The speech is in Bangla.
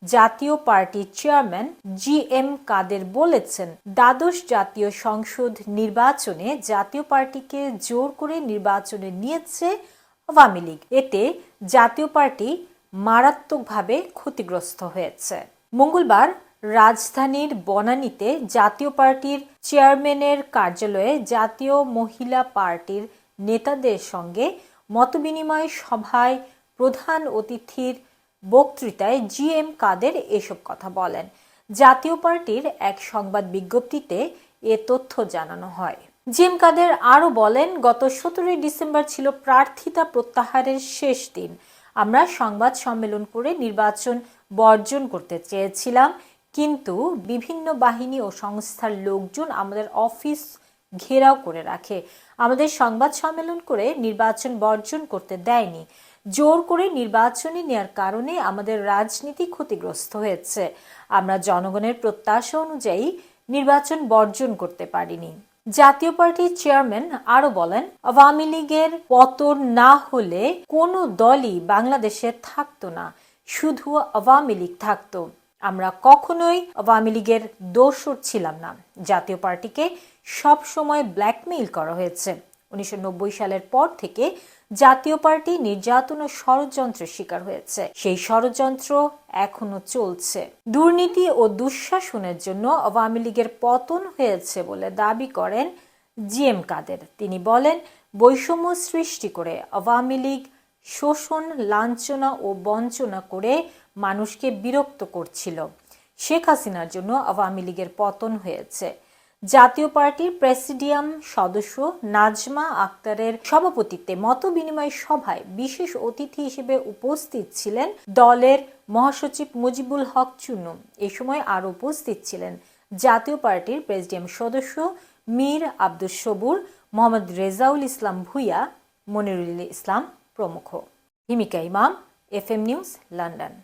জাতীয় পার্টির চেয়ারম্যান GM কাদের বলেছেন, দ্বাদশ জাতীয় সংসদ নির্বাচনে জাতীয় পার্টিকে জোর করে নির্বাচনে নিয়েছে আওয়ামী লীগ। এতে জাতীয় পার্টি মারাত্মকভাবে ক্ষতিগ্রস্ত হয়েছে। মঙ্গলবার রাজধানীর বনানীতে জাতীয় পার্টির চেয়ারম্যানের কার্যালয়ে জাতীয় মহিলা পার্টির নেতাদের সঙ্গে মতবিনিময় সভায় প্রধান অতিথির বক্তৃতায় GM কাদের এসব কথা বলেন। জাতীয় পার্টির এক সংবাদ বিজ্ঞপ্তিতে এ তথ্য জানানো হয়। GM কাদের আরও বলেন, গত 17 ডিসেম্বর ছিল প্রার্থিতা প্রত্যাহারের শেষ দিন। আমরা সংবাদ সম্মেলন করে নির্বাচন বর্জন করতে চেয়েছিলাম, কিন্তু বিভিন্ন বাহিনী ও সংস্থার লোকজন আমাদের অফিস ঘেরাও করে রাখে। আমাদের সংবাদ সম্মেলন করে নির্বাচন বর্জন করতে দেয়নি। জোর করে নির্বাচনে নেওয়ার কারণে আমাদের রাজনীতি ক্ষতিগ্রস্ত হয়েছে। আমরা জনগণের প্রত্যাশা অনুযায়ী নির্বাচন বর্জন করতে পারিনি। জাতীয় পার্টির চেয়ারম্যান আরো বলেন, আওয়ামী লীগের পতন না হলে কোনো দলই বাংলাদেশে থাকতো না, শুধু আওয়ামী লীগ থাকতো। আমরা কখনোই আওয়ামী লীগের দোসর ছিলাম না। জাতীয় পার্টিকে সব সময় ব্ল্যাকমেইল করা হয়েছে। 1990 সালের পর থেকে জাতীয় পার্টি নির্যাতন ও ষড়যন্ত্রের শিকার হয়েছে। সেই ষড়যন্ত্র এখনো চলছে। দুর্নীতি ও দুঃশাসনের জন্য আওয়ামী লীগের পতন হয়েছে বলে দাবি করেন GM কাদের। তিনি বলেন, বৈষম্য সৃষ্টি করে আওয়ামী লীগ শোষণ, লাঞ্ছনা ও বঞ্চনা করে মানুষকে বিরক্ত করছিল। শেখ হাসিনার জন্য আওয়ামী লীগের পতন হয়েছে। জাতীয় পার্টির প্রেসিডিয়াম সদস্য নাজমা আক্তারের সভাপতিত্বে মতবিনিময় সভায় বিশেষ অতিথি হিসেবে উপস্থিত ছিলেন দলের মহাসচিব মুজিবুল হক চুন্নু। এ সময় আরও উপস্থিত ছিলেন জাতীয় পার্টির প্রেসিডিয়াম সদস্য মীর আব্দুস সবুর, মোহাম্মদ রেজাউল ইসলাম ভুইয়া, মনিরুল ইসলাম প্রমুখ। হিমিকা ইমাম, FM নিউজ, লন্ডন।